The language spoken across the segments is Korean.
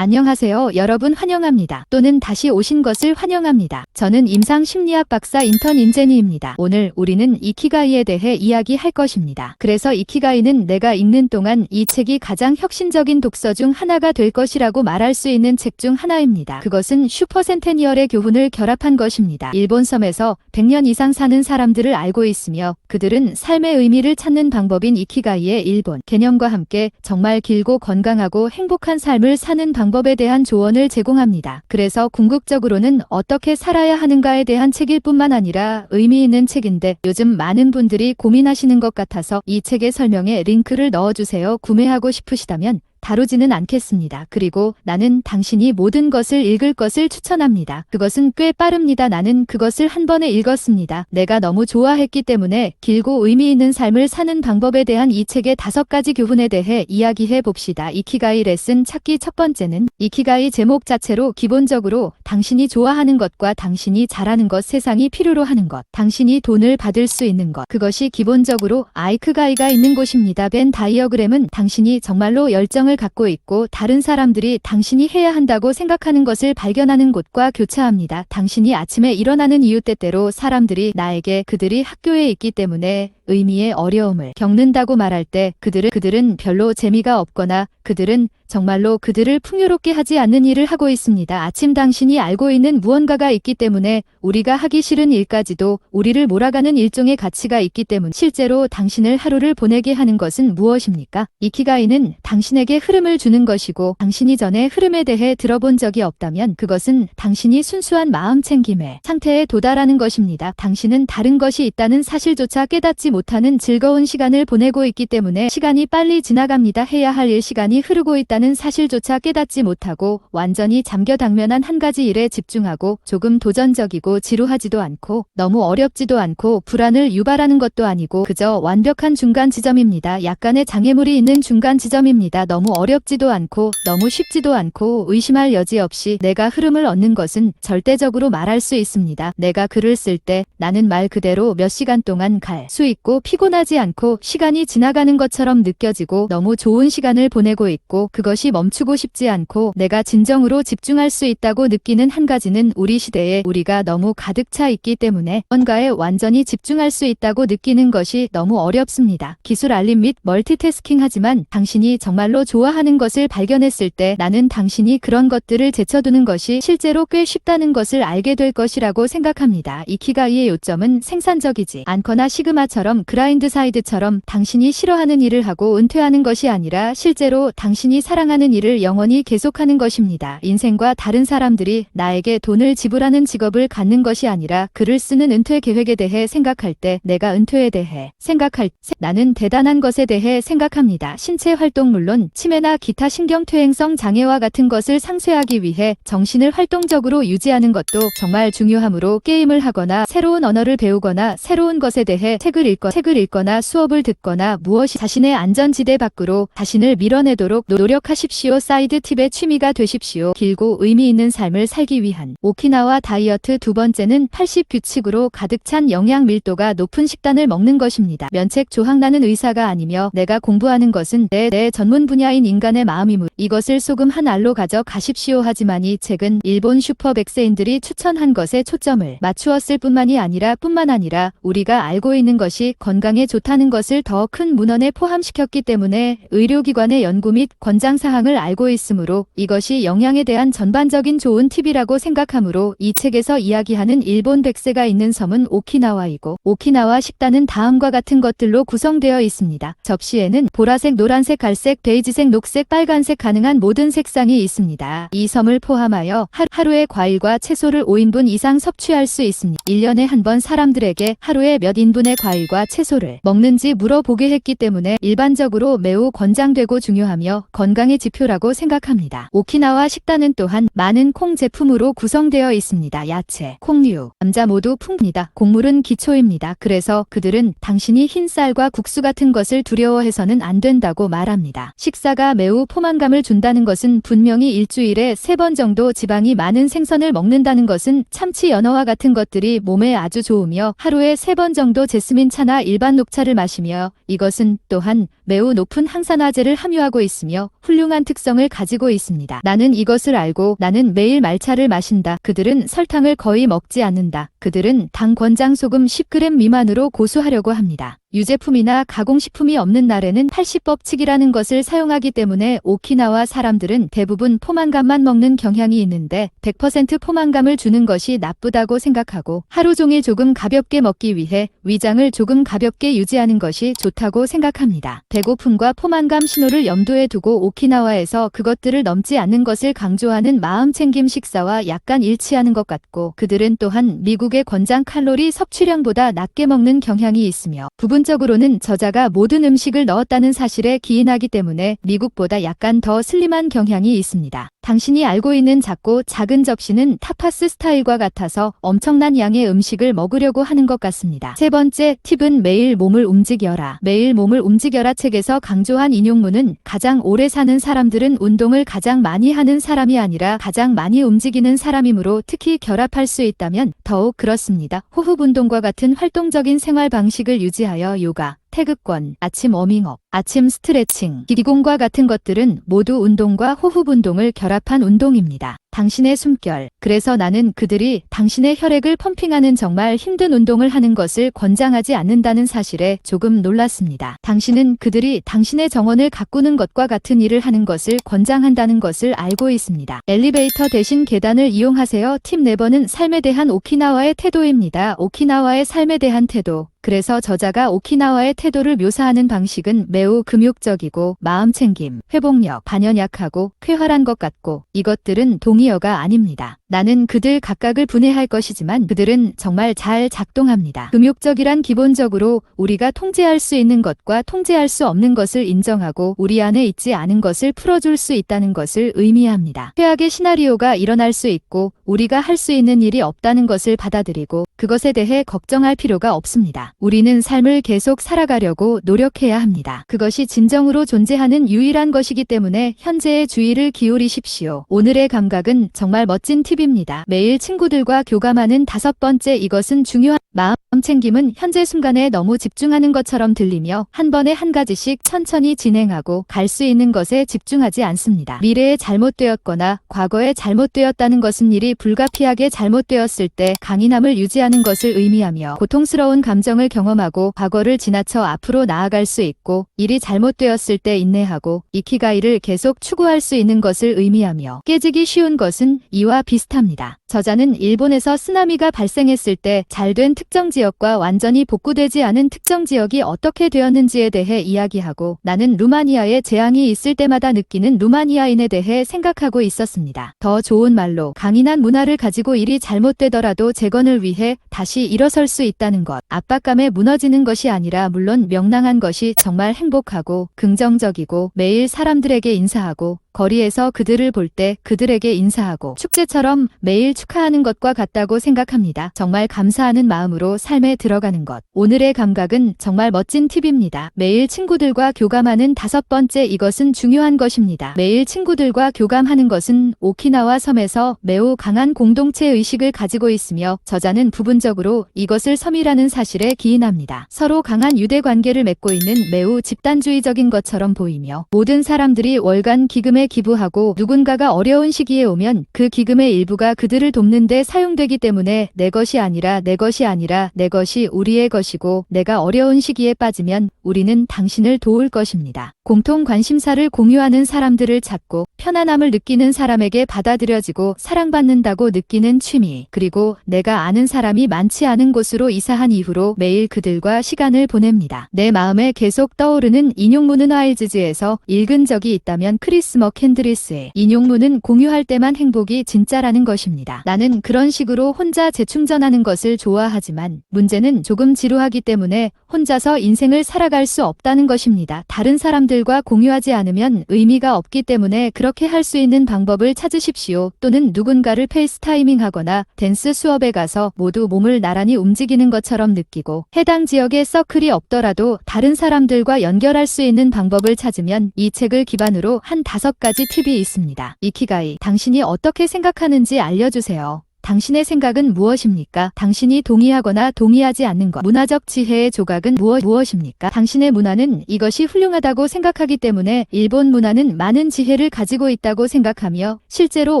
안녕하세요. 여러분 환영합니다. 또는 다시 오신 것을 환영합니다. 저는 임상심리학 박사 인턴 인제니입니다. 오늘 우리는 이키가이에 대해 이야기할 것입니다. 그래서 이키가이는 내가 읽는 동안 이 책이 가장 혁신적인 독서 중 하나가 될 것이라고 말할 수 있는 책 중 하나입니다. 그것은 슈퍼센테니얼의 교훈을 결합한 것입니다. 일본 섬에서 100년 이상 사는 사람들을 알고 있으며 그들은 삶의 의미를 찾는 방법인 이키가이의 일본 개념과 함께 정말 길고 건강하고 행복한 삶을 사는 방법에 대한 조언을 제공합니다. 그래서 궁극적으로는 어떻게 살아야 하는가에 대한 책일 뿐만 아니라 의미 있는 책인데 요즘 많은 분들이 고민하시는 것 같아서 이 책의 설명에 링크를 넣어주세요. 구매하고 싶으시다면 다루지는 않겠습니다. 그리고 나는 당신이 모든 것을 읽을 것을 추천합니다. 그것은 꽤 빠릅니다. 나는 그것을 한 번에 읽었습니다. 내가 너무 좋아했기 때문에 길고 의미 있는 삶을 사는 방법에 대한 이 책의 5가지 교훈에 대해 이야기해 봅시다. 이키가이 레슨 찾기 첫 번째는 이키가이 제목 자체로 기본적으로 당신이 좋아하는 것과 당신이 잘하는 것, 세상이 필요로 하는 것, 당신이 돈을 받을 수 있는 것, 그것이 기본적으로 아이크가이가 있는 곳입니다. 벤 다이어그램은 당신이 정말로 열정을 갖고 있고 다른 사람들이 당신이 해야 한다고 생각하는 것을 발견하는 곳과 교차합니다. 당신이 아침에 일어나는 이유 때때로 사람들이 나에게 그들이 학교에 있기 때문에 의미의 어려움을 겪는다고 말할 때 그들은 별로 재미가 없거나 그들은 정말로 그들을 풍요롭게 하지 않는 일을 하고 있습니다. 아침 당신이 알고 있는 무언가가 있기 때문에 우리가 하기 싫은 일까지도 우리를 몰아가는 일종의 가치가 있기 때문 실제로 당신을 하루를 보내게 하는 것은 무엇입니까? 이키가이는 당신에게 흐름을 주는 것이고 당신이 전에 흐름에 대해 들어본 적이 없다면 그것은 당신이 순수한 마음 챙김의 상태에 도달하는 것입니다. 당신은 다른 것이 있다는 사실조차 깨닫지 못하는 즐거운 시간을 보내고 있기 때문에 시간이 빨리 지나갑니다. 해야 할 일 시간이 흐르고 있다는 사실조차 깨닫지 못하고 완전히 잠겨당면한 한 가지 일에 집중하고 조금 도전적이고 지루하지도 않고 너무 어렵지도 않고 불안을 유발하는 것도 아니고 그저 완벽한 중간 지점입니다. 약간의 장애물이 있는 중간 지점입니다. 너무 어렵지도 않고 너무 쉽지도 않고 의심할 여지 없이 내가 흐름을 얻는 것은 절대적으로 말할 수 있습니다. 내가 글을 쓸 때 나는 말 그대로 몇 시간 동안 갈 수 있고 피곤하지 않고 시간이 지나가는 것처럼 느껴지고 너무 좋은 시간을 보내고 있고 그것이 멈추고 싶지 않고 내가 진정으로 집중할 수 있다고 느끼는 한 가지는 우리 시대에 우리가 너무 가득 차 있기 때문에 뭔가에 완전히 집중할 수 있다고 느끼는 것이 너무 어렵습니다. 기술 알림 및 멀티태스킹 하지만 당신이 정말로 좋아하는 것을 발견했을 때 나는 당신이 그런 것들을 제쳐두는 것이 실제로 꽤 쉽다는 것을 알게 될 것이라고 생각합니다. 이키가이의 요점은 생산적이지 않거나 시그마처럼 그라인드 사이드처럼 당신이 싫어하는 일을 하고 은퇴하는 것이 아니라 실제로 당신이 사랑하는 일을 영원히 계속하는 것입니다. 인생과 다른 사람들이 나에게 돈을 지불하는 직업을 갖는 것이 아니라 글을 쓰는 은퇴 계획에 대해 생각할 때 내가 은퇴에 대해 생각할 때 나는 대단한 것에 대해 생각합니다. 신체 활동 물론 치매나 기타 신경퇴행성 장애와 같은 것을 상쇄하기 위해 정신을 활동적으로 유지하는 것도 정말 중요하므로 게임을 하거나 새로운 언어를 배우거나 새로운 것에 대해 책을 읽거나 수업을 듣거나 무엇이 자신의 안전지대 밖으로 자신을 밀어내도록 노력하십시오. 사이드 팁의 취미가 되십시오. 길고 의미 있는 삶을 살기 위한 오키나와 다이어트. 두 번째는 80규칙으로 가득 찬 영양 밀도가 높은 식단을 먹는 것입니다. 면책 조항. 나는 의사가 아니며 내가 공부하는 것은 내 전문 분야인 인간의 마음이므로 이것을 소금 한 알로 가져가십시오. 하지만 이 책은 일본 슈퍼 백세인들이 추천한 것에 초점을 맞추었을 뿐만 아니라 우리가 알고 있는 것이 건강에 좋다는 것을 더 큰 문헌에 포함시켰기 때문에 의료기관의 연구 및 권장사항을 알고 있으므로 이것이 영양에 대한 전반적인 좋은 팁이라고 생각하므로 이 책에서 이야기하는 일본 백세가 있는 섬은 오키나와이고 오키나와 식단은 다음과 같은 것들로 구성되어 있습니다. 접시에는 보라색, 노란색, 갈색, 베이지색, 녹색, 빨간색 가능한 모든 색상이 있습니다. 이 섬을 포함하여 하루에 과일과 채소를 5인분 이상 섭취할 수 있습니다. 1년에 한 번 사람들에게 하루에 몇 인분의 과일과 채소를 먹는지 물어보게 했기 때문에 일반적으로 매우 권장되고 중요하며 건강의 지표라고 생각합니다. 오키나와 식단은 또한 많은 콩 제품으로 구성되어 있습니다. 야채, 콩류, 감자 모두 풍부합니다. 곡물은 기초입니다. 그래서 그들은 당신이 흰 쌀과 국수 같은 것을 두려워해서는 안 된다고 말합니다. 식사가 매우 포만감을 준다는 것은 분명히 일주일에 3번 정도 지방이 많은 생선을 먹는다는 것은 참치, 연어와 같은 것들이 몸에 아주 좋으며 하루에 3번 정도 제스민 차나 커피나 일반 녹차를 마시며 이것은 또한 매우 높은 항산화제를 함유하고 있으며 훌륭한 특성을 가지고 있습니다. 나는 이것을 알고 나는 매일 말차를 마신다. 그들은 설탕을 거의 먹지 않는다. 그들은 당 권장 소금 10g 미만으로 고수하려고 합니다. 유제품이나 가공식품이 없는 날에는 80법칙이라는 것을 사용하기 때문에 오키나와 사람들은 대부분 포만감만 먹는 경향이 있는데 100% 포만감을 주는 것이 나쁘다고 생각하고 하루 종일 조금 가볍게 먹기 위해 위장을 조금 가볍게 유지하는 것이 좋다고 생각합니다. 배고픔과 포만감 신호를 염두에 두고 오키나와에서 그것들을 넘지 않는 것을 강조하는 마음챙김 식사와 약간 일치하는 것 같고 그들은 또한 미국의 권장 칼로리 섭취량보다 낮게 먹는 경향이 있으며 부분적으로는 저자가 모든 음식을 넣었다는 사실에 기인하기 때문에 미국보다 약간 더 슬림한 경향이 있습니다. 당신이 알고 있는 작고 작은 접시는 타파스 스타일과 같아서 엄청난 양의 음식을 먹으려고 하는 것 같습니다. 세 번째 팁은 매일 몸을 움직여라. 매일 몸을 움직여라 책에서 강조한 인용문은 가장 오래 사는 사람들은 운동을 가장 많이 하는 사람이 아니라 가장 많이 움직이는 사람이므로 특히 결합할 수 있다면 더욱 그렇습니다. 호흡 운동과 같은 활동적인 생활 방식을 유지하여 요가, 태극권, 아침 워밍업, 아침 스트레칭, 기공과 같은 것들은 모두 운동과 호흡 운동을 결합한 운동입니다. 당신의 숨결. 그래서 나는 그들이 당신의 혈액을 펌핑하는 정말 힘든 운동을 하는 것을 권장하지 않는다는 사실에 조금 놀랐습니다. 당신은 그들이 당신의 정원을 가꾸는 것과 같은 일을 하는 것을 권장한다는 것을 알고 있습니다. 엘리베이터 대신 계단을 이용하세요. 팁 4번은 삶에 대한 오키나와의 태도입니다. 오키나와의 삶에 대한 태도. 그래서 저자가 오키나와의 태도를 묘사하는 방식은 매우 금욕적이고 마음챙김, 회복력, 반연약하고 쾌활한 것 같고 이것들은 동의어가 아닙니다. 나는 그들 각각을 분해할 것이지만 그들은 정말 잘 작동합니다. 금욕적이란 기본적으로 우리가 통제할 수 있는 것과 통제할 수 없는 것을 인정하고 우리 안에 있지 않은 것을 풀어줄 수 있다는 것을 의미합니다. 최악의 시나리오가 일어날 수 있고 우리가 할 수 있는 일이 없다는 것을 받아들이고 그것에 대해 걱정할 필요가 없습니다. 우리는 삶을 계속 살아가려고 노력해야 합니다. 그것이 진정으로 존재하는 유일한 것이기 때문에 현재에 주의를 기울이십시오. 오늘의 감각은 정말 멋진 팁입니다. 매일 친구들과 교감하는 5번째 이것은 중요한 마음챙김은 현재 순간에 너무 집중하는 것처럼 들리며 한 번에 한 가지씩 천천히 진행하고 갈 수 있는 것에 집중하지 않습니다. 미래에 잘못되었거나 과거에 잘못되었다는 것은 일이 불가피하게 잘못되었을 때 강인함을 유지하는 것을 의미하며 고통스러운 감정을 경험하고 과거를 지나쳐 앞으로 나아갈 수 있고 일이 잘못되었을 때 인내하고 이키가이를 계속 추구할 수 있는 것을 의미하며 깨지기 쉬운 것은 이와 비슷합니다. 저자는 일본에서 쓰나미가 발생했을 때 잘된 특정 지역과 완전히 복구되지 않은 특정 지역이 어떻게 되었는지에 대해 이야기하고 나는 루마니아에 재앙이 있을 때마다 느끼는 루마니아인에 대해 생각하고 있었습니다. 더 좋은 말로 강인한 문화를 가지고 일이 잘못되더라도 재건을 위해 다시 일어설 수 있다는 것. 압박감에 무너지는 것이 아니라 물론 명랑한 것이 정말 행복하고 긍정적이고 매일 사람들에게 인사하고 거리에서 그들을 볼 때 그들에게 인사하고 축제처럼 매일 축하하는 것과 같다고 생각합니다. 정말 감사하는 마음으로 삶에 들어가는 것. 오늘의 감각은 정말 멋진 팁입니다. 매일 친구들과 교감하는 5번째 이것은 중요한 것입니다. 매일 친구들과 교감하는 것은 오키나와 섬에서 매우 강한 공동체 의식을 가지고 있으며 저자는 부분적으로 이것을 섬이라는 사실에 기인합니다. 서로 강한 유대 관계를 맺고 있는 매우 집단주의적인 것처럼 보이며 모든 사람들이 월간 기금에 기부하고 누군가가 어려운 시기에 오면 그 기금의 일부가 그들을 돕는 데 사용되기 때문에 내 것이 아니라 내 것이 아니라 내 것이 우리의 것이고 내가 어려운 시기에 빠지면 우리는 당신을 도울 것입니다. 공통 관심사를 공유하는 사람들을 찾고 편안함을 느끼는 사람에게 받아들여지고 사랑받는다고 느끼는 취미 그리고 내가 아는 사람이 많지 않은 곳으로 이사한 이후로 매일 그들과 시간을 보냅니다. 내 마음에 계속 떠오르는 인용문은 와일즈즈에서 읽은 적이 있다면 크리스 머캔드리스의 인용문은 공유할 때만 행복이 진짜라는 것입니다. 나는 그런 식으로 혼자 재충전하는 것을 좋아하지만 문제는 조금 지루하기 때문에 혼자서 인생을 살아갈 수 없다는 것입니다. 다른 사람들과 공유하지 않으면 의미가 없기 때문에 그렇게 할 수 있는 방법을 찾으십시오. 또는 누군가를 페이스타이밍 하거나 댄스 수업에 가서 모두 몸을 나란히 움직이는 것처럼 느끼고 해당 지역에 서클이 없더라도 다른 사람들과 연결할 수 있는 방법을 찾으면 이 책을 기반으로 한 5가지 팁이 있습니다. 이키가이, 당신이 어떻게 생각하는지 알려주세요. 당신의 생각은 무엇입니까? 당신이 동의하거나 동의하지 않는 것. 문화적 지혜의 조각은 무엇입니까? 당신의 문화는 이것이 훌륭하다고 생각하기 때문에 일본 문화는 많은 지혜를 가지고 있다고 생각하며 실제로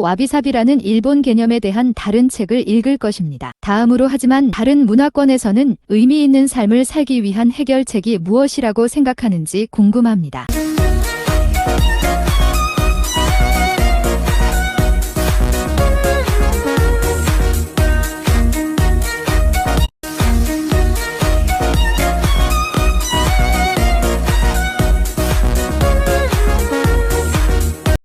와비사비라는 일본 개념에 대한 다른 책을 읽을 것입니다. 다음으로 하지만 다른 문화권에서는 의미 있는 삶을 살기 위한 해결책이 무엇이라고 생각하는지 궁금합니다.